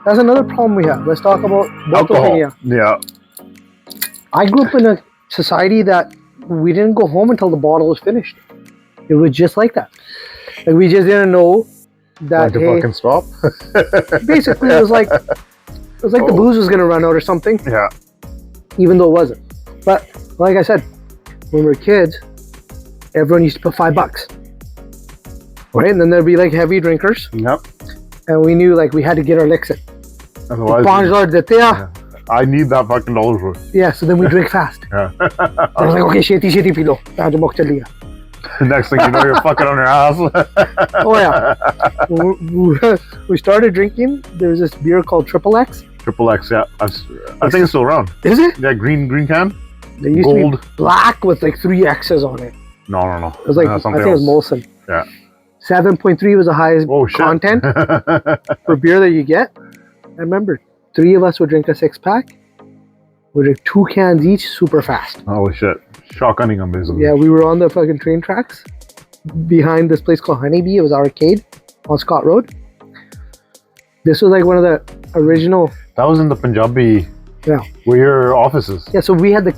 That's another problem we have. Let's talk about Alcohol. bottle. Yeah. I grew up in a society that we didn't go home until the bottle was finished. It was just like that. Like we just didn't know that. Like to fucking stop. Basically, it was like the booze was gonna run out or something. Yeah. Even though it wasn't. But like I said, when we were kids, everyone used to put $5. Right? And then there'd be like heavy drinkers. Yep. And we knew like we had to get our licks in. Otherwise, I need that fucking $1 worth. Yeah, so then we drink fast. Yeah. I was like, okay, sheti pilo. Next thing you know, you're fucking on your ass. Oh yeah. We started drinking. There was this beer called Triple X. Triple X, yeah. I think it's still around. Is it? Yeah, green can. They used Gold. to be black with like 3 X's on it. No. It was like, I think it was Molson. Yeah. 7.3 was the highest content for beer that you get. I remember 3 of us would drink a 6-pack. We'd drink 2 cans each super fast. Holy shit. Shotgunning them, basically. Yeah, we were on the fucking train tracks behind this place called Honeybee. It was our arcade on Scott Road. This was like one of the original. That was in the Punjabi. Yeah. Where your office is. Yeah, so we had to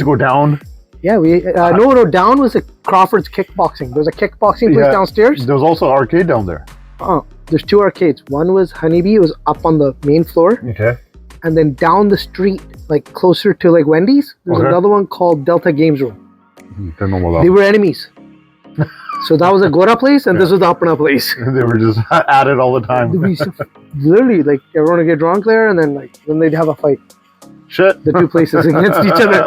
go down. Yeah, no, down was the Crawford's kickboxing. There was a kickboxing place downstairs. There was also an arcade down there. Oh, there's 2 arcades. One was Honeybee. It was up on the main floor. Okay. And then down the street, like closer to like Wendy's, there's another one called Delta Games Room. Don't know about that. They were enemies. So that was a Gora place, and this was the Apna place. They were just at it all the time. Literally, like everyone would get drunk there, and then they'd have a fight. Shit. The 2 places against each other.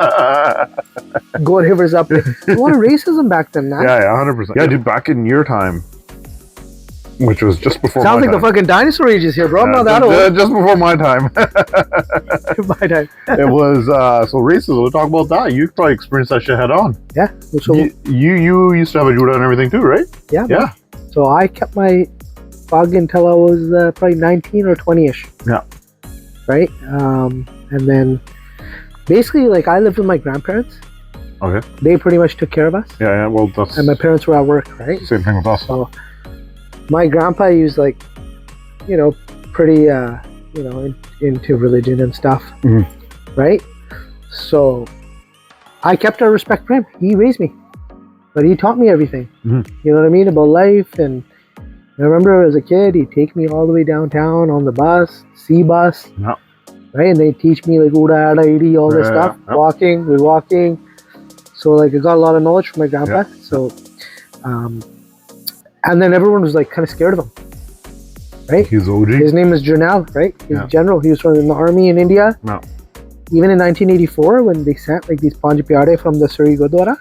Go rivers up there. A lot of racism back then, man. Yeah, 100%. Yeah, dude, back in your time, which was just before Sounds my like time. the fucking dinosaur ages here, bro. I'm not that old. Just before my time. My time. It was, so racism, we'll talk about that. You probably experienced that shit head on. Yeah. So, you used to have a judo and everything too, right? Yeah. Yeah. So I kept my fog until I was probably 19 or 20-ish. Yeah. Right? And then basically, like, I lived with my grandparents. Okay. They pretty much took care of us. Yeah, well, that's... And my parents were at work, right? Same thing with us. So my grandpa used, like, pretty, into religion and stuff. Mm-hmm. Right? So I kept a respect for him. He raised me. But he taught me everything. Mm-hmm. You know what I mean? About life. And I remember as a kid, he'd take me all the way downtown on the bus, C-bus. Yeah. Right? And they'd teach me like Uda, Ada, Idi, all this stuff. Yeah. We're walking. So like I got a lot of knowledge from my grandpa. Yeah. So and then everyone was like kind of scared of him. Right? He's OG. His name is Jernal, right? He's general. He was from the army in India. No. Even in 1984, when they sent like these Panj Pyare from the Surrey Gurdwara,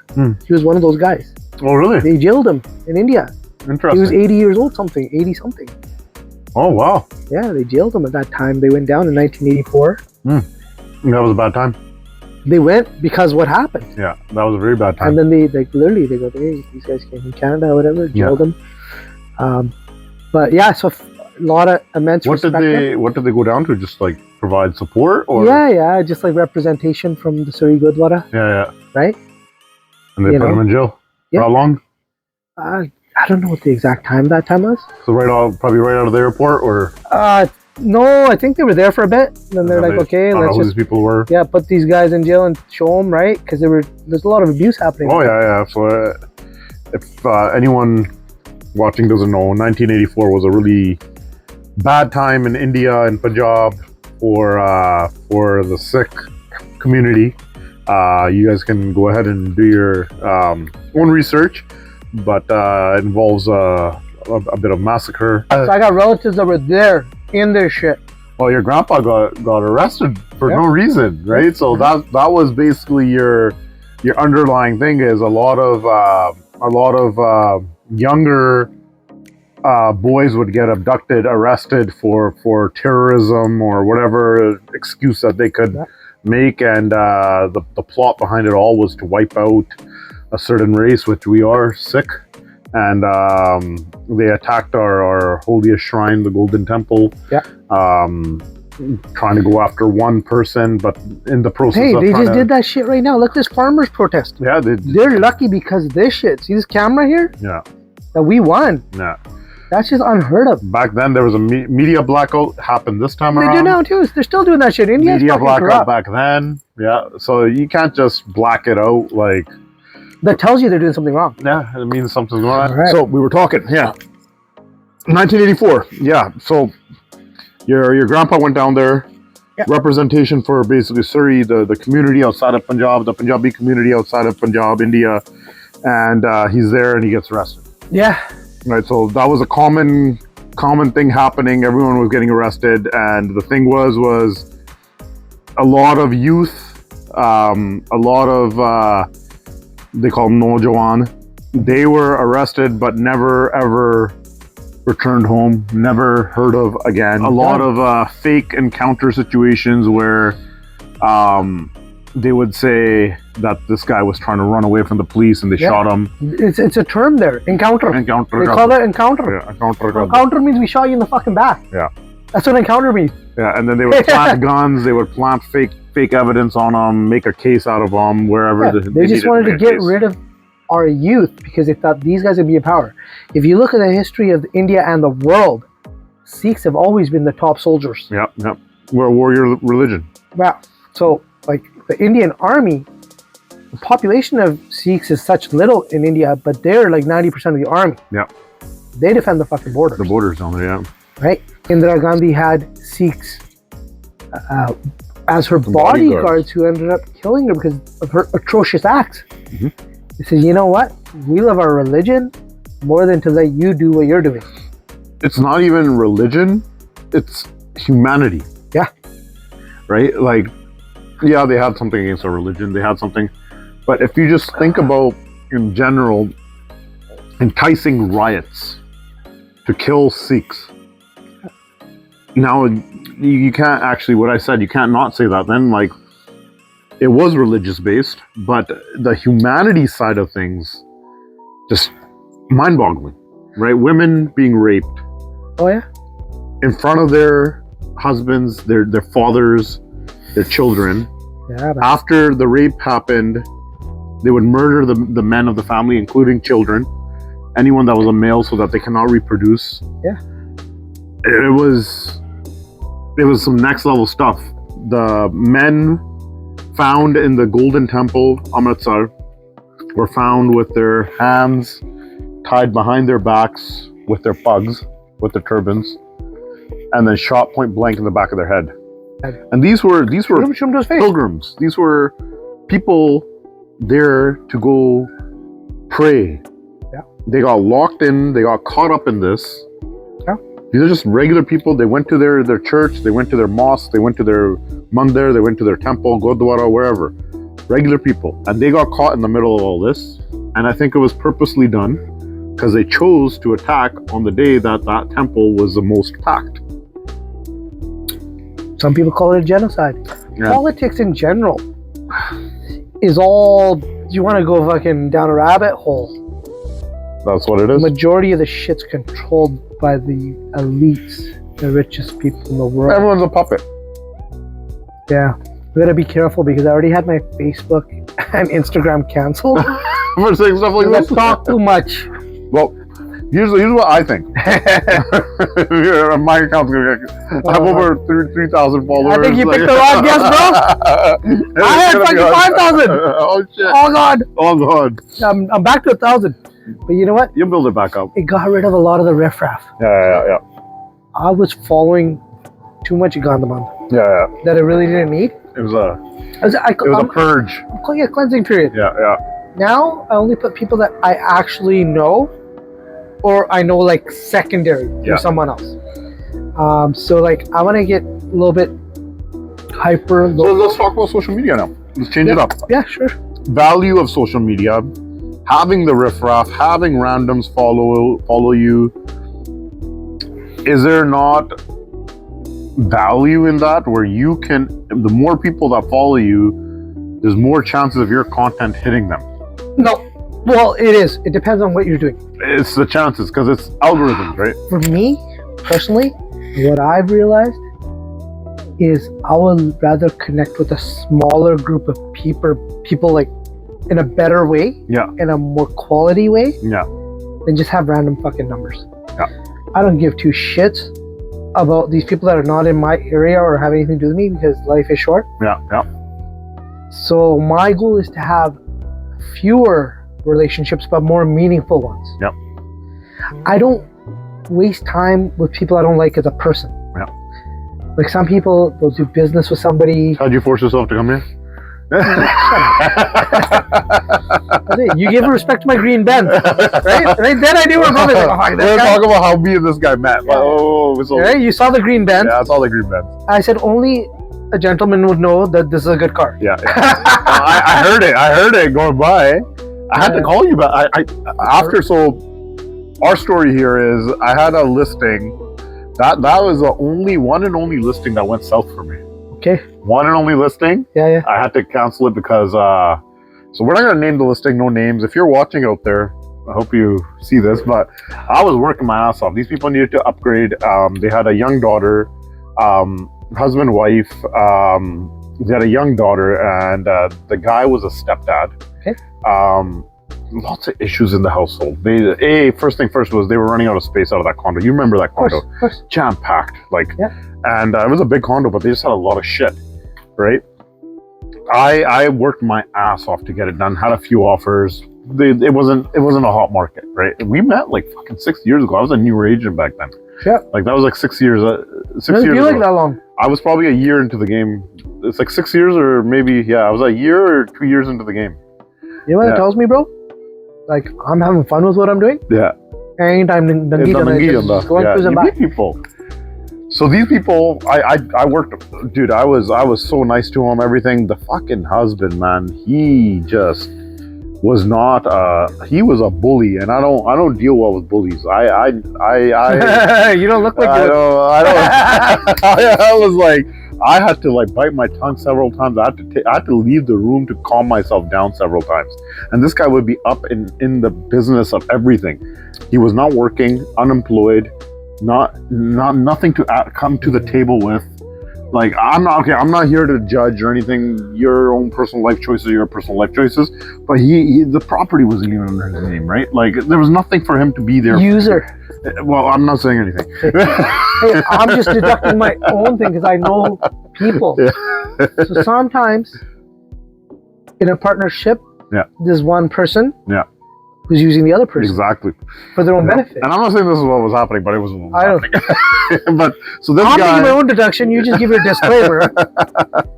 he was one of those guys. Oh, really? They jailed him in India. Interesting. He was 80 years old, 80 something. Oh, wow. Yeah, they jailed him at that time. They went down in 1984. That was a bad time. They went because what happened. Yeah, that was a very bad time. And then they literally go, hey, these guys came from Canada or whatever, jailed them. But yeah, so a lot of immense respect. What did they go down to? Just like provide support, or yeah, just like representation from the Surrey Gurdwara. Yeah. Right. And they put him in jail. Yeah. For how long? I don't know what the exact time that time was. So probably right out of the airport, or no, I think they were there for a bit. And then they're like, okay, let's know who just these people were. Yeah, put these guys in jail and show them, right? Because there's a lot of abuse happening. Oh yeah. So if anyone watching doesn't know, 1984 was a really bad time in India and Punjab for the Sikh community. You guys can go ahead and do your own research, but it involves a bit of massacre. So I got relatives that were there in their shit. Well, your grandpa got arrested for no reason, right? So that was basically your underlying thing is a lot of younger boys would get abducted, arrested for terrorism or whatever excuse that they could make, and the plot behind it all was to wipe out a certain race, which we are Sikh, and they attacked our holiest shrine, the Golden Temple. Trying to go after one person, but in the process they just did that shit right now. Look, this farmers protest. Yeah, they're lucky because of this shit. See this camera here? Yeah. That we won. Yeah. That's just unheard of. Back then, there was a media blackout. Happened this time around. They do now too. They're still doing that shit. India's media blackout corrupt. back then. Yeah. So you can't just black it out like. That tells you they're doing something wrong. Yeah, it means something's wrong. Right. So we were talking. Yeah. 1984. Yeah. So your grandpa went down there. Yeah. Representation for basically Surrey, the community outside of Punjab, the Punjabi community outside of Punjab, India, and he's there and he gets arrested. Yeah. Right. So that was a common thing happening. Everyone was getting arrested, and the thing was a lot of youth, a lot of they call them Nojawan. They were arrested, but never ever returned home, never heard of again. A lot of fake encounter situations where they would say that this guy was trying to run away from the police and they shot him. It's a term there, encounter. They call that encounter. Yeah, encounter. Encounter means we shot you in the fucking back. Yeah. That's what encounter means. Yeah, and then they would plant guns, they would plant fake evidence on them, make a case out of them, wherever. Yeah, they just wanted to get rid of our youth because they thought these guys would be in power. If you look at the history of India and the world, Sikhs have always been the top soldiers. Yep. We're a warrior religion. Wow. So, like, the Indian army, the population of Sikhs is such little in India, but they're like 90% of the army. Yeah. They defend the fucking borders. The borders down there, yeah. Right? Indira Gandhi had Sikhs as her bodyguards who ended up killing her because of her atrocious acts. Mm-hmm. They said, you know what? We love our religion more than to let you do what you're doing. It's not even religion, it's humanity. Yeah. Right? Like, yeah, they had something against our religion, they had something. But if you just think about, in general, enticing riots to kill Sikhs, now you can't actually, what I said, you can't not say that then. Like, it was religious based, but the humanity side of things, just mind-boggling, right? Women being raped. Oh yeah? In front of their husbands, their fathers, their children. Yeah. After the rape happened, they would murder the men of the family, including children, anyone that was a male, so that they cannot reproduce. Yeah. It was some next level stuff. The men found in the Golden Temple, Amritsar, were found with their hands tied behind their backs with their pugs, with their turbans, and then shot point blank in the back of their head. And these were pilgrims. These were people there to go pray. Yeah. They got locked in. They got caught up in this. Yeah. These are just regular people. They went to their church. They went to their mosque. They went to their mandir. They went to their temple, Gurdwara, wherever. Regular people. And they got caught in the middle of all this. And I think it was purposely done because they chose to attack on the day that temple was the most packed. Some people call it a genocide. Yeah. Politics in general is all, you want to go fucking down a rabbit hole. That's what it is. The majority of the shit's controlled by the elites, the richest people in the world. Everyone's a puppet. Yeah. We gotta be careful because I already had my Facebook and Instagram canceled. For saying stuff like Let's this? talk too much. Well, here's what I think. My account's gonna have over 3,000 followers. I think you picked the wrong guess, bro. I had fucking 5,000. Oh shit. Oh god. Oh god. I'm back to 1,000. But you know what? You build it back up. It got rid of a lot of the riffraff. Yeah. I was following too much Gandhaman Yeah. that I really didn't need. It was a purge. I'm calling it a cleansing period. Yeah. Now I only put people that I actually know, or I know like secondary to someone else. So like I want to get a little bit hyper. So let's talk about social media now. Let's change it up. Yeah, sure. Value of social media, having the riffraff, having randoms follow you. Is there not value in that where you can, the more people that follow you, there's more chances of your content hitting them? No. Well, it is. It depends on what you're doing. It's the chances because it's algorithms, right? For me, personally, what I've realized is I would rather connect with a smaller group of people like in a better way, Yeah. in a more quality way, Yeah. than just have random fucking numbers. Yeah. I don't give two shits about these people that are not in my area or have anything to do with me because life is short. Yeah. So my goal is to have fewer relationships, but more meaningful ones. Yep. I don't waste time with people I don't like as a person. Yeah. Like some people, they'll do business with somebody. How'd you force yourself to come here? That's it. You give respect to my green Benz, right? Right then I knew we're probably like, oh, we're talking about how me and this guy met. Yeah. Right? You saw the green Benz. Yeah, I saw the green Benz. I said only a gentleman would know that this is a good car. Yeah. I heard it. I heard it going by. I had to call you, but so our story here is I had a listing that was the only one and only listing that went south for me. Okay. One and only listing. Yeah. I had to cancel it because so we're not gonna name the listing, no names. If you're watching out there, I hope you see this, but I was working my ass off. These people needed to upgrade. They had a young daughter, husband, wife. They had a young daughter, and the guy was a stepdad. Okay. Lots of issues in the household. First thing first was they were running out of space out of that condo. You remember that condo? Of course. Jam-packed, Yeah. And it was a big condo, but they just had a lot of shit, right? I worked my ass off to get it done. Had a few offers. It wasn't a hot market, right? We met like fucking 6 years ago. I was a newer agent back then. Yeah. Like that was like 6 years. 6 years. Feel like ago. that long. I was probably a year into the game. It's like 6 years, or maybe I was a year or 2 years into the game. You know what that tells me, bro? Like I'm having fun with what I'm doing. Yeah. Anytime going through the back. People. So these people, I worked, dude. I was so nice to him. Everything. The fucking husband, man. He just was not. He was a bully, and I don't deal well with bullies. I You don't look like I don't. I was like. I had to like bite my tongue several times. I had to leave the room to calm myself down several times. And this guy would be up in the business of everything. He was not working, unemployed, nothing to come to the table with. Like I'm not here to judge or anything. Your own personal life choices, your personal life choices. But the property wasn't even under his name, right? Like there was nothing for him to be there. User. Well, I'm not saying anything. Hey, I'm just deducting my own thing because I know people. Yeah. So sometimes in a partnership, there's one person who's using the other person. Exactly. For their own benefit. And I'm not saying this is what was happening, but it was what was happening. But so this I'm guy... making my own deduction. You just give your disclaimer.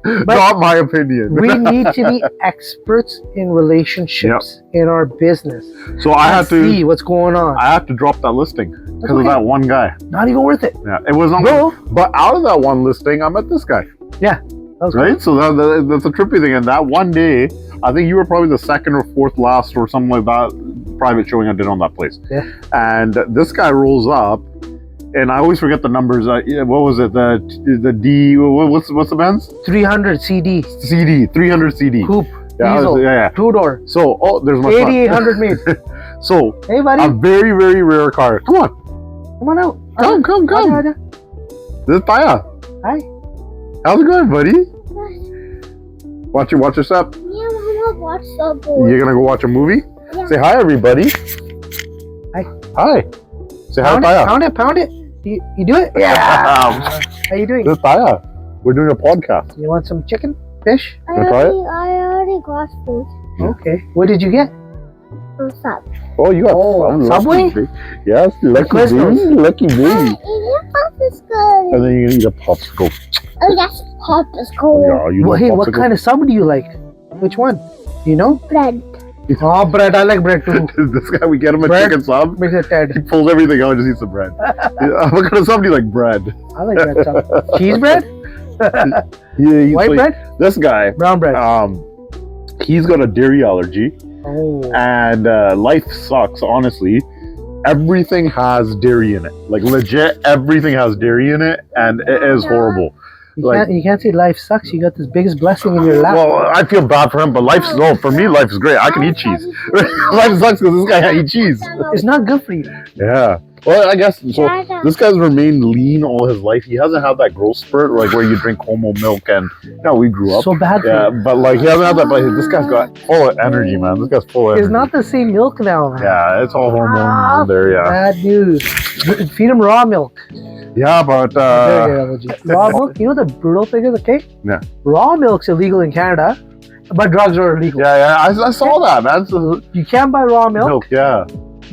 Not my opinion. We need to be experts in relationships in our business. So I had to see what's going on. I had to drop that listing because of that one guy. Not even worth it. Yeah, it was not. Bro. But out of that one listing, I met this guy. Yeah. That was right. cool. So that's a trippy thing. And that one day, I think you were probably the second or fourth last or something like that private showing I did on that place. Yeah. And this guy rolls up, and I always forget the numbers. What was it? The D. What's the Benz? 300 CD. 300 CD. Coupe. Yeah, diesel. Two-door. So there's my 8800 made. So hey, buddy. A very, very rare car. Come on. Come on out. Come. This is Paya. Hi. How's it going, buddy? Watch your step. Yeah, Mama, watch the boy. You're gonna go watch a movie? Yeah. Say hi, everybody. Hi. Say hi, Paya. Pound it. You do it? Yeah. How you doing? This is Paya. We're doing a podcast. You want some chicken? Fish? I already got food. Okay. What did you get? Subway. Oh, you got Subway? Yes, lucky baby. Lucky baby. Eat a popsicle. And then you're gonna eat a popsicle. Oh, yes, popsicle. Yeah, you Hey, what kind of sub do you like? Which one? Do you know? Bread. Oh, bread. I like bread too. This guy, we get him a bread, chicken sub. Makes it dead. He pulls everything out and just eats the bread. What kind of sub do you like? Bread. I like bread sub. Cheese bread? White bread? This guy. Brown bread. He's got a dairy allergy. Oh. And life sucks, honestly. Everything has dairy in it. Like legit, everything has dairy in it, and it is horrible. You can't say life sucks. You got this biggest blessing in your lap. Well, I feel bad for him, but for me, life is great. I can eat cheese. Life sucks because this guy can't eat cheese. It's not good for you. Yeah. Well, I guess so. Dada. This guy's remained lean all his life. He hasn't had that growth spurt like where you drink homo milk and we grew up. So bad for Yeah, you. but like he hasn't had that. But this guy's got full of energy, man. This guy's full of energy. It's not the same milk now, man. Yeah, it's all hormones in there. Yeah. Bad news. Feed him raw milk. Yeah, but Raw milk. You know the brutal thing is, okay? Yeah. Raw milk's illegal in Canada, but drugs are illegal. yeah, I saw that, man. So, You can't buy raw milk, yeah.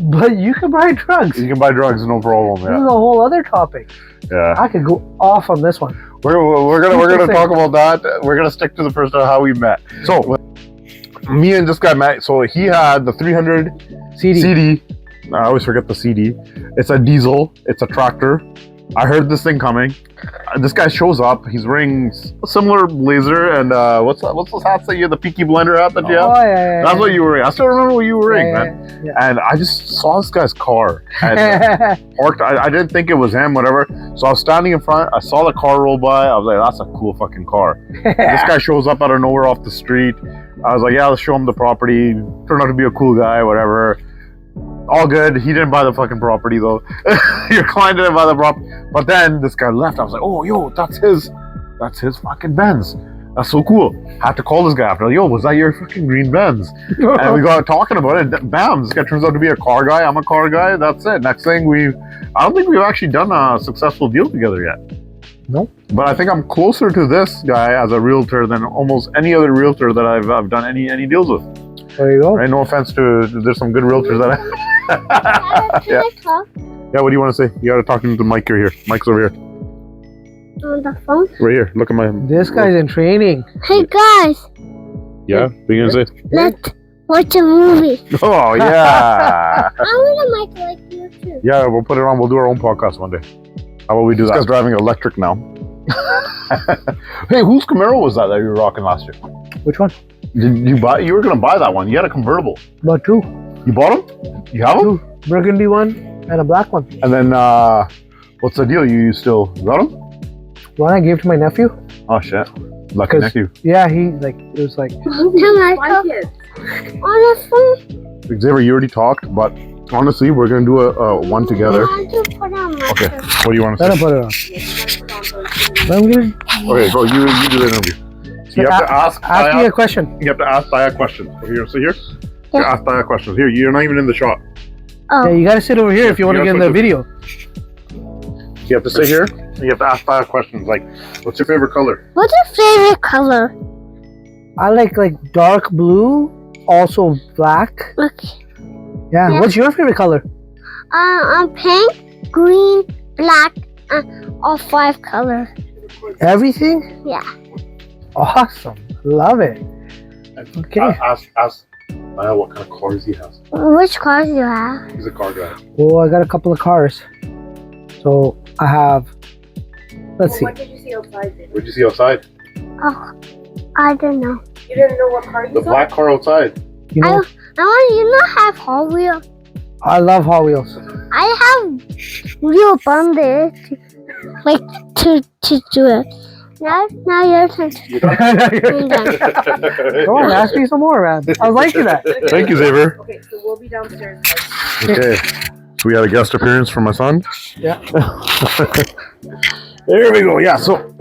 but you can buy drugs. You can buy drugs, no problem. This is Yeah, a whole other topic. yeah. I could go off on this one. We're gonna talk about that. We're gonna stick to the first how we met. So, me and this guy met. So he had the 300 CD. I always forget the CD. It's a diesel. It's a tractor. I heard this thing coming. This guy shows up. He's wearing a similar blazer and what's those hats that you have, the Peaky Blender hat that you have? Oh, yeah. That's what you were wearing. I still remember what you were wearing, man. Yeah. And I just saw this guy's car. And parked. I didn't think it was him, whatever. So I was standing in front. I saw the car roll by. I was like, that's a cool fucking car. This guy shows up out of nowhere off the street. I was like, yeah, let's show him the property. Turned out to be a cool guy, whatever. All good. He didn't buy the fucking property though. Your client didn't buy the property. But then this guy left. I was like, oh, yo, that's his fucking Benz. That's so cool. Had to call this guy after. Like, yo, was that your fucking green Benz? And we got talking about it. And bam, this guy turns out to be a car guy. I'm a car guy. That's it. Next thing I don't think we've actually done a successful deal together yet. Nope. But I think I'm closer to this guy as a realtor than almost any other realtor that I've done any deals with. There you go. Right? No offense to there's some good realtors that Dada, can I talk Yeah, what do you want to say? You gotta talk into the mic here. Mic's over here. on the phone? Right here. Look at my This guy's in training. Hey guys, Yeah? What are you gonna say? let's watch a movie. Oh yeah. I want a mic like you too. Yeah, we'll put it on. We'll do our own podcast one day. How about we do that? This guy's driving electric now. Hey, whose Camaro was that you were rocking last year? Which one? Did you buy? You were gonna buy that one. You had a convertible. About two. You bought them? You have them? Two. Burgundy one and a black one. And then, what's the deal? You still got them? One I gave to my nephew. Oh shit! Lucky 'Cause- nephew. Yeah, it was like, Can I talk on the phone? Xavier, you already talked, but honestly, we're gonna do a one together. I want to put on my Okay. phone. What do you want to let say? him put it on. But I'm gonna Okay, go. You do the interview. You have to ask. ask me a question. You have to ask Daya questions. Here, sit here. You ask Daya questions. Here, you're not even in the shot. Oh, Yeah, you gotta sit over here if you want to You get in gotta the video. You have to sit here. And you have to ask Daya questions like, "What's your favorite color?" what's your favorite color? I like dark blue, also black. Okay. Yeah. Yeah. What's your favorite color? Pink, green, black, all 5 colors. Everything? Yeah. Awesome. Love it. Okay. Ask Daya what kind of cars he has. Which cars do you have? He's a car guy. Well, I got a couple of cars. So I have. Let's see. What did you see outside then? What'd you see outside? Oh, I don't know. You didn't know what car you The saw? black car outside. You know, I want you not have Hot Wheels. I love Hot Wheels. I have real Bumble to do it. Now your turn. Go on, ask me some more, man. I was liking that. Thank you, Xavier. Okay, so we'll be downstairs. Okay. So we had a guest appearance from my son. Yeah. There we go. Yeah. So,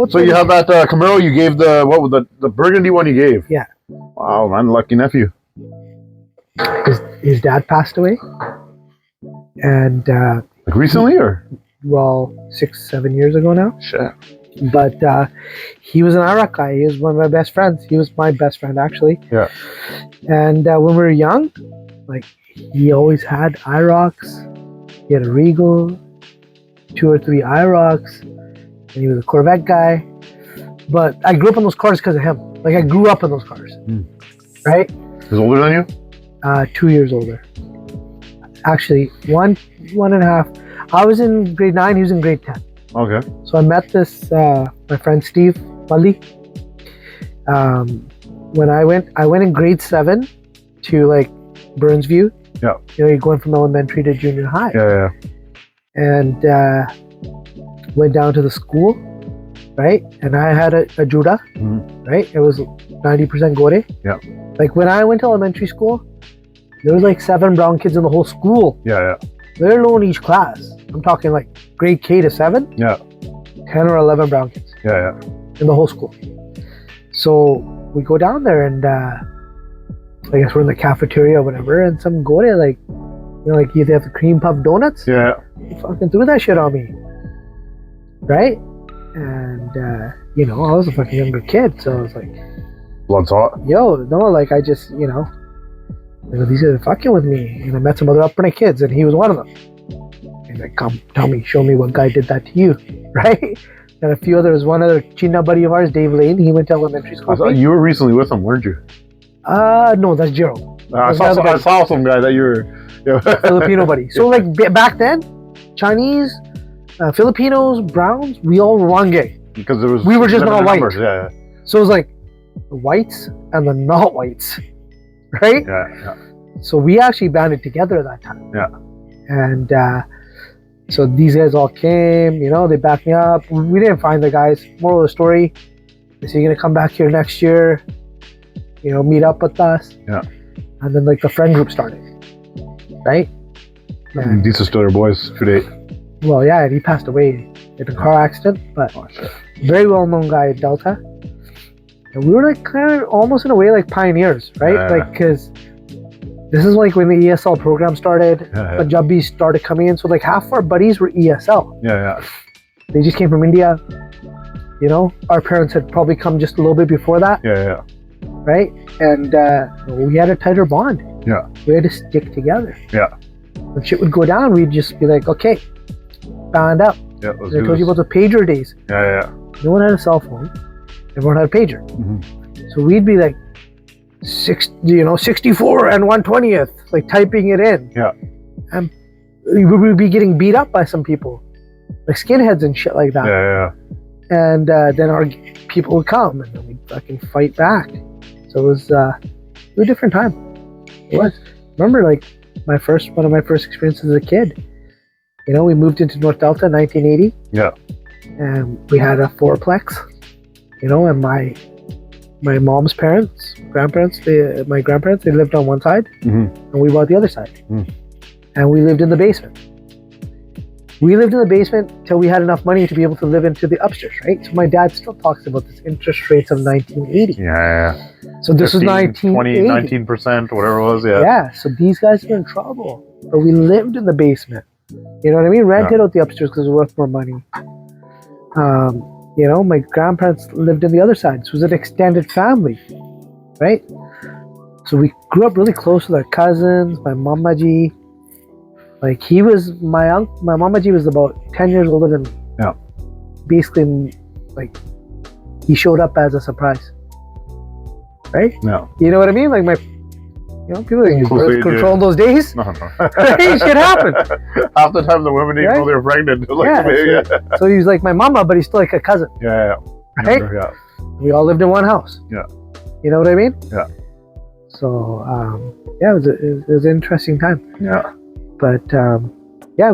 so you have that Camaro. You gave what was the burgundy one you gave? Yeah. Wow, man, lucky nephew. His dad passed away, and Like recently, or 6-7 years ago now. shit? But he was an Iraq guy. He was one of my best friends. He was my best friend, actually. Yeah. And when we were young, he always had IROCs. He had a Regal, 2 or 3 IROCs, and he was a Corvette guy. But I grew up in those cars because of him. I grew up in those cars, right? He's older than you. 2 years older. Actually, one and a half. I was in grade 9. He was in grade 10. Okay. So I met this my friend Steve Mully. When I went in grade 7 to Burnsview. Yeah. You're going from elementary to junior high. Yeah. And went down to the school, right? And I had a Judah, right? It was 90% Gore. Yeah. When I went to elementary school, there was 7 brown kids in the whole school. Yeah. let alone each class. I'm talking like grade K to 7. Yeah. 10 or 11 brown kids. Yeah. In the whole school. So we go down there and I guess we're in the cafeteria or whatever, and some go there like, you know, like they have the cream puff donuts. Yeah. He fucking threw that shit on me. Right? And you know, I was a fucking younger kid, so I was like, Blood's hot. yo, no, like I just, you know, these guys are fucking with me. And I met some other upbringing kids, and he was one of them. He's like, come, tell me, show me what guy did that to you, right? And a few others, one other China buddy of ours, Dave Lane, he went to elementary school. I thought you were recently with him, weren't you? No, that's Gerald. I saw some guy that you were... Yeah. Filipino buddy. So like back then, Chinese, Filipinos, Browns, we all were one gang. Because there was... We were just not white. Yeah. So it was like the whites and the not whites, right? Yeah. So we actually banded together at that time. Yeah. And so these guys all came, you know, they backed me up. We didn't find the guys. Moral of the story, they said, you're going to come back here next year, you know, meet up with us. Yeah. And then like the friend group started, right? And, These are still your boys to date. well, yeah, and he passed away in a car accident, but very well-known guy at Delta. And we were like kind of almost in a way like pioneers, right? Yeah. Like, because this is like when the ESL program started, Punjabis started coming in. So like half our buddies were ESL. Yeah. They just came from India. You know, our parents had probably come just a little bit before that. Yeah. Right? And we had a tighter bond. Yeah. We had to stick together. Yeah. When shit would go down, we'd just be like, okay, band up. Yeah, I told you about the pager days. Yeah. No one had a cell phone. Everyone had a pager. Mm-hmm. So we'd be like 64 and 1/20th, like typing it in. Yeah. And we would be getting beat up by some people, like skinheads and shit like that. Yeah. And then our people would come and then we'd fucking fight back. So it was a different time. It was. Remember, like one of my first experiences as a kid. You know, we moved into North Delta in 1980. Yeah. And we had a fourplex. You know, and my mom's grandparents, my grandparents, they lived on one side, and we bought the other side. And we lived in the basement. We lived in the basement till we had enough money to be able to live into the upstairs, right? So my dad still talks about this interest rates of 1980. Yeah. So this was 1980. 19%, whatever it was, yeah. Yeah, so these guys were in trouble. But we lived in the basement. You know what I mean? Rented out the upstairs because it was worth more money. You know, my grandparents lived on the other side. So it was an extended family, right? So we grew up really close with our cousins, my mamaji. Like he was, my mamaji was about 10 years older than me. Yeah. Basically, like he showed up as a surprise. Right? No. You know what I mean? Like people didn't use birth control in those days. No. Shit happened. Half the time the women didn't know they were pregnant. So he was like my mama, but he's still like a cousin. Yeah. Right? Yeah. We all lived in one house. Yeah. You know what I mean? Yeah. So, it was an interesting time. Yeah. But,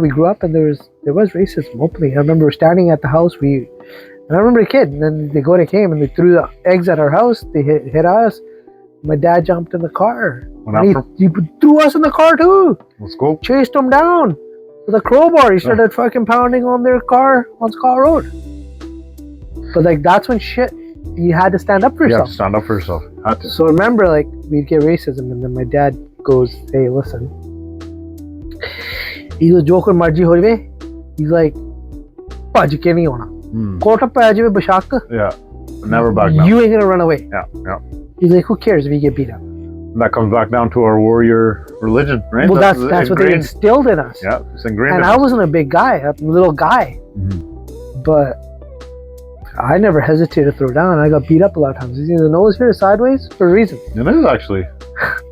we grew up and there was racism openly. I remember standing at the house, and I remember a kid, and then they came and they threw the eggs at our house. They hit us. My dad jumped in the car. He threw us in the car too. Let's go. Chased them down with a crowbar. He started fucking pounding on their car on Scott Road. But like that's when shit, you had to stand up for yourself. Yeah, stand up for yourself. Had to. So remember, like we'd get racism, and then my dad goes, "Hey, listen." He goes, "Jo koi marji ho jaye." He's like, "Bhaj ke nahi hona. Kota pe aa jaye bashak." Yeah. Never back down. You ain't gonna run away. Yeah. He's like, "Who cares if you get beat up?" That comes back down to our warrior religion, right? Well, that's what they instilled in us. Yeah, it's ingrained. And I wasn't a big guy, a little guy, but I never hesitated to throw down. I got beat up a lot of times. You see the nose here sideways for a reason. It is actually.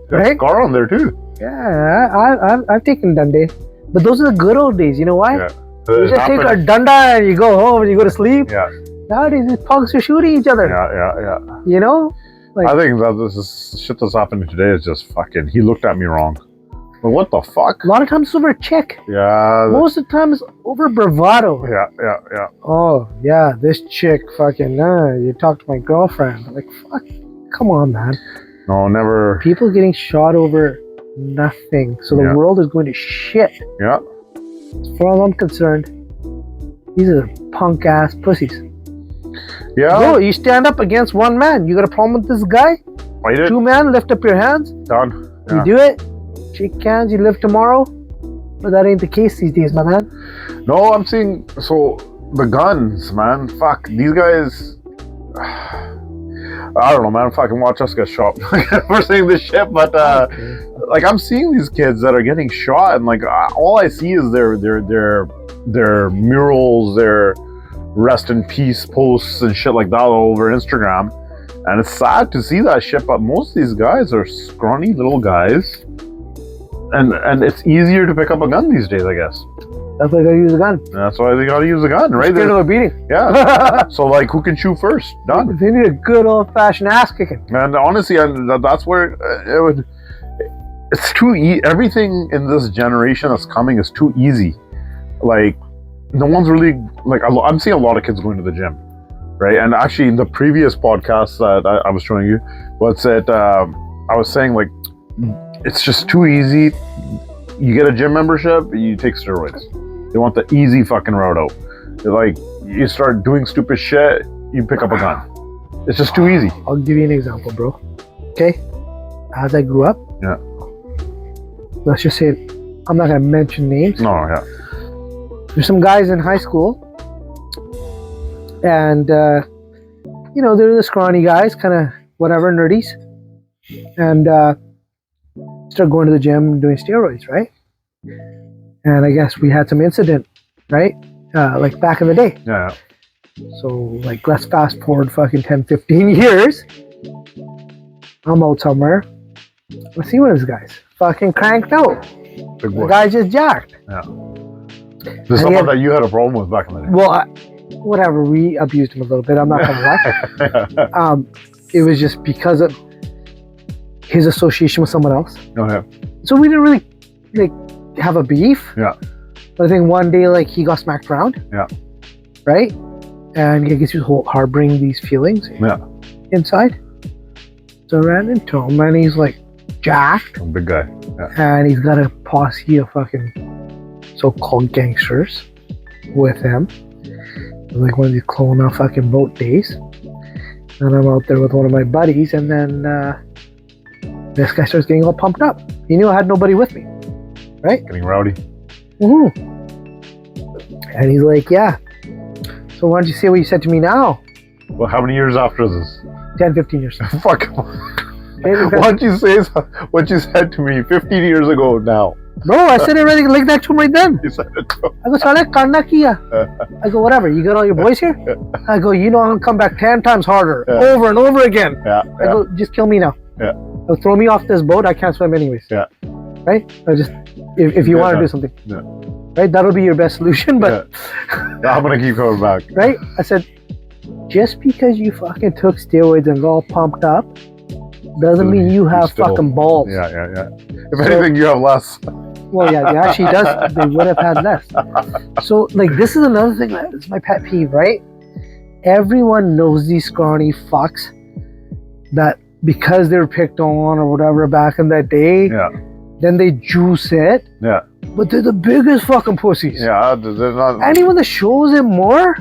Got a scar on there too. Yeah, I've taken dande, but those are the good old days. You know why? Yeah. You just take a danda and you go home and you go to sleep. Yeah. Nowadays, these punks are shooting each other. Yeah. You know? Like, I think that this shit that's happening today is just fucking. He looked at me wrong. But what the fuck? A lot of times it's over a chick. Yeah. Most of the time it's over bravado. Yeah. Oh, yeah, this chick fucking, you talk to my girlfriend. I'm like, fuck, come on, man. No, never. People getting shot over nothing. So the world is going to shit. Yeah. As far as I'm concerned, these are punk ass pussies. Yeah. Bro, you stand up against one man. You got a problem with this guy? Fight it. Two men, lift up your hands. Done. Yeah. You do it. Shake hands. You live tomorrow. But that ain't the case these days, my man. No, I'm seeing. So the guns, man. Fuck these guys. I don't know, man. Fucking watch us get shot. We're saying this shit, but like I'm seeing these kids that are getting shot, and like all I see is their murals, their rest in peace posts and shit like that all over Instagram, and it's sad to see that shit. But most of these guys are scrawny little guys, and it's easier to pick up a gun these days, I guess. That's why they gotta use a gun. That's why they gotta use a gun, right? Scared of a beating. Yeah. So like, who can shoot first? Done. They need a good old fashioned ass kicking. And honestly, that's where it would. It's too easy. Everything in this generation that's coming is too easy. Like, no one's really like. I'm seeing a lot of kids going to the gym, right? And actually, in the previous podcast that I was showing you, what's it? I was saying like, it's just too easy. You get a gym membership, you take steroids. They want the easy fucking route out. They're like, you start doing stupid shit, you pick up a gun. It's just too easy. I'll give you an example, bro. Okay? As I grew up, Yeah. let's just say, I'm not gonna mention names. No, yeah. There's some guys in high school, and they're the scrawny guys, kind of whatever, nerdies, and start going to the gym and doing steroids, right? And I guess we had some incident, right? Like back in the day. Yeah. So, like, let's fast forward fucking 10, 15 years. I'm out somewhere. I see one of these guys fucking cranked out. Big The boy. guy's just jacked. Yeah. There's someone that you had a problem with back in the day. Well, whatever, we abused him a little bit. I'm not gonna lie. It was just because of his association with someone else. Okay. So we didn't really like have a beef. Yeah. But I think one day like he got smacked around. Yeah. Right? And I guess he was harboring these feelings inside. So I ran into him and he's like jacked. Big guy. Yeah. And he's got a posse of fucking so-called gangsters with him. Like one of these clone fucking boat days. And I'm out there with one of my buddies, and then this guy starts getting all pumped up. He knew I had nobody with me, right? Getting rowdy. Mm-hmm. And he's like, yeah. So why don't you say what you said to me now? Well, how many years after this? 10, 15 years. Fuck. Why don't you say what you said to me 15 years ago now? Bro, I said it really like that to him right then. You said it to I go, Saleh, karna kiya. I go, whatever. You got all your boys here? I go, I'm gonna come back 10 times harder, over and over again. Yeah. I go, just kill me now. Yeah. Throw me off this boat. I can't swim anyways. Yeah. Right? I just if you want to do something. Yeah. Right? That'll be your best solution. But I'm gonna keep coming back. Right? I said, just because you fucking took steroids and got all pumped up doesn't mean you have fucking balls. Yeah. If anything, you have less. Well, yeah, they actually does. They would have had less. So, like, this is another thing that is my pet peeve, right? Everyone knows these scrawny fucks that because they were picked on or whatever back in that day, then they juice it. Yeah. But they're the biggest fucking pussies. Yeah, they're not. Anyone that shows it more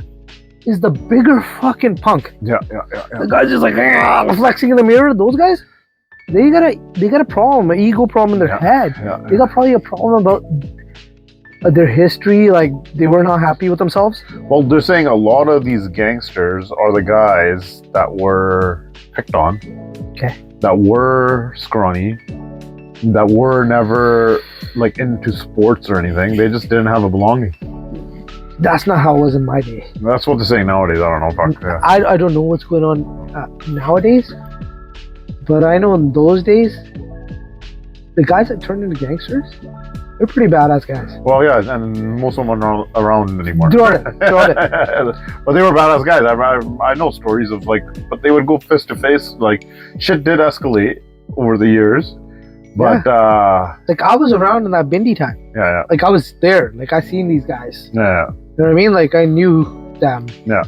is the bigger fucking punk. Yeah. The guy's just like flexing in the mirror. Those guys, they got a problem, an ego problem in their head. Yeah. They got probably a problem about their history, like they were not happy with themselves. Well, they're saying a lot of these gangsters are the guys that were picked on, that were scrawny, that were never like into sports or anything. They just didn't have a belonging. That's not how it was in my day. That's what they're saying nowadays. I don't know. Fuck, yeah. I don't know what's going on nowadays, but I know in those days, the guys that turned into gangsters, they're pretty badass guys. Well, yeah, and most of them aren't around anymore. Got it. But they were badass guys. I know stories of like, but they would go fist to face. Like, shit did escalate over the years. But like I was around in that Bindi time. Yeah. Like I was there. Like I seen these guys. Yeah. You know what I mean? Like I knew them. Yeah.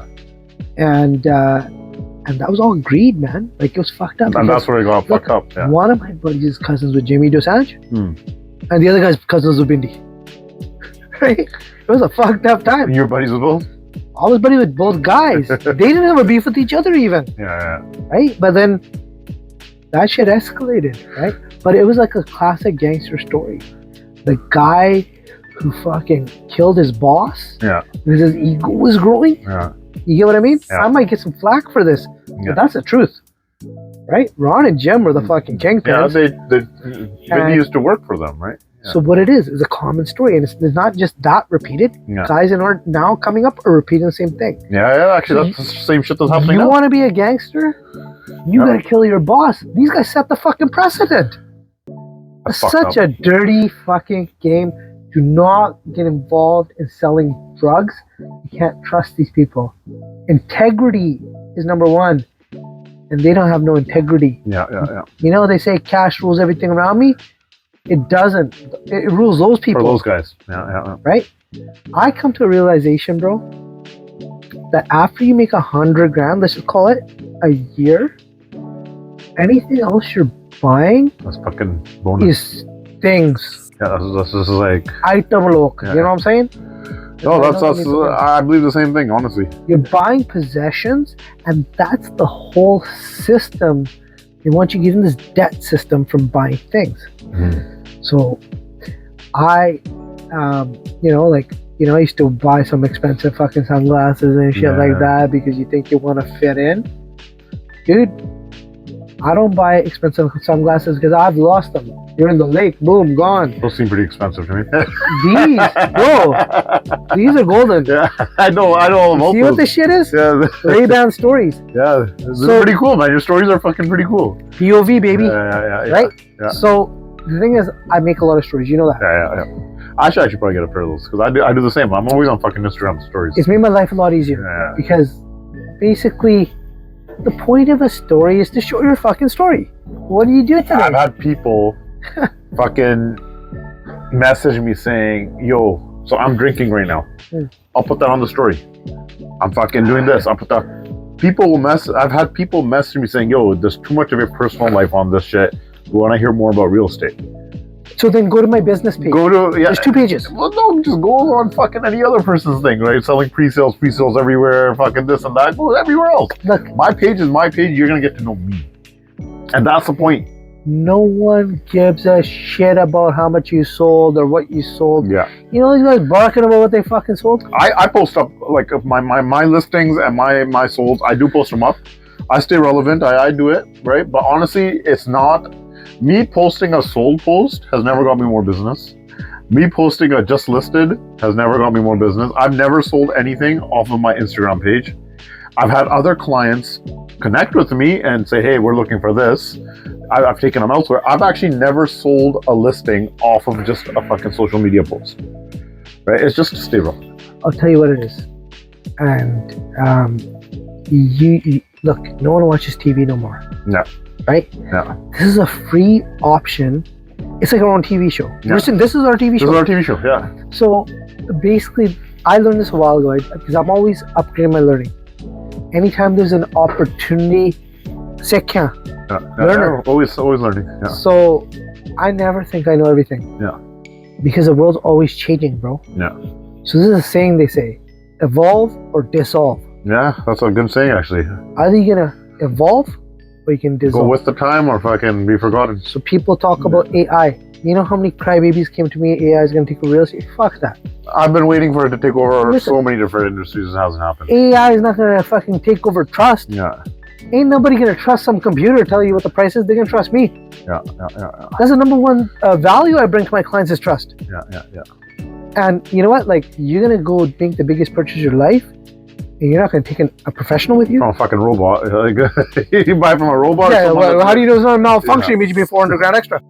And that was all greed, man. Like it was fucked up. And that's where it got fucked up. Yeah. One of my buddies' cousins with Jimmy Dosanjh, and the other guy's cousins with Bindi. Right? It was a fucked up time. Your buddies with both? I was buddy with both guys. They didn't have a beef with each other even. Yeah. Right? But then that shit escalated, right? But it was like a classic gangster story. The guy who fucking killed his boss because his ego was growing. Yeah. You get what I mean? Yeah. I might get some flack for this, but that's the truth. Right? Ron and Jim were the fucking kingpins. Yeah, they used to work for them, right? Yeah. So what it is a common story, and it's not just that repeated. Yeah. Guys in our now coming up are repeating the same thing. Yeah, actually, that's the same shit that's happening You now. want to be a gangster? You gotta kill your boss. These guys set the fucking precedent. It's such a dirty fucking game. Do not get involved in selling drugs. You can't trust these people. Integrity is number one, and they don't have no integrity. Yeah. You know, they say cash rules everything around me. It doesn't. It rules those people. For those guys. Yeah. Right? I come to a realization, bro, that after you make 100 grand, let's just call it a year, anything else you're buying That's fucking bonus. is things. Yeah, this is like... Item look. Yeah. You know what I'm saying? No, that's I believe the same thing, honestly. You're buying possessions, and that's the whole system. They want you to get in this debt system from buying things. So I I used to buy some expensive fucking sunglasses and shit like that because you think you want to fit in. Dude, I don't buy expensive sunglasses because I've lost them. You're in the lake, boom, gone. Those seem pretty expensive to me. These are golden. Yeah, I know all about See those. what this shit is? Yeah. Ray-Ban stories. Yeah, they're pretty cool, man. Your stories are fucking pretty cool. POV, baby. Yeah. Right? Yeah. So the thing is, I make a lot of stories. You know that. Yeah. I should actually probably get a pair of those because I do the same. I'm always on fucking Instagram stories. It's made my life a lot easier because basically the point of a story is to show your fucking story. What do you do today? I've had people fucking message me saying, yo, so I'm drinking right now. I'll put that on the story. I'm fucking doing this. I'll put that. I've had people message me saying, yo, there's too much of your personal life on this shit. We want to hear more about real estate. So then go to my business page. There's 2 pages. Well, no, just go on fucking any other person's thing, right? Selling pre-sales everywhere, fucking this and that. Go everywhere else. Look, my page is my page. You're going to get to know me. And that's the point. No one gives a shit about how much you sold or what you sold. Yeah. You know these guys barking about what they fucking sold? I post up like my listings and my solds. I do post them up. I stay relevant. I do it, right? But honestly, it's not... Me posting a sold post has never got me more business. Me posting a just listed has never got me more business. I've never sold anything off of my Instagram page. I've had other clients connect with me and say, hey, we're looking for this. I've taken them elsewhere. I've actually never sold a listing off of just a fucking social media post. Right? It's just to stay relevant. I'll tell you what it is. And you look, no one watches TV no more. Yeah. Right? Yeah. This is a free option. It's like our own TV show. Yeah. Listen, this is our TV show. This is our TV show, yeah. So basically, I learned this a while ago because I'm always upgrading my learning. Anytime there's an opportunity, learner. Always learning. Yeah. So I never think I know everything. Yeah. Because the world's always changing, bro. Yeah. So this is a saying they say, evolve or dissolve. Yeah, that's a good saying actually. Either you're gonna evolve or you can dissolve. Go with the time or fucking be forgotten. So people talk about AI. You know how many crybabies came to me, AI is gonna take over real estate? Fuck that. I've been waiting for it to take over so many different industries. It hasn't happened. AI is not gonna fucking take over trust. Yeah. Ain't nobody gonna trust some computer tell you what the price is. They're gonna trust me. Yeah. That's the number one value I bring to my clients is trust. Yeah. And you know what? Like, you're gonna go make the biggest purchase of your life, and you're not gonna take a professional with you. From a fucking robot. You buy from a robot. Yeah. Well, how do you know it's not a malfunction? It means you pay $400 grand extra.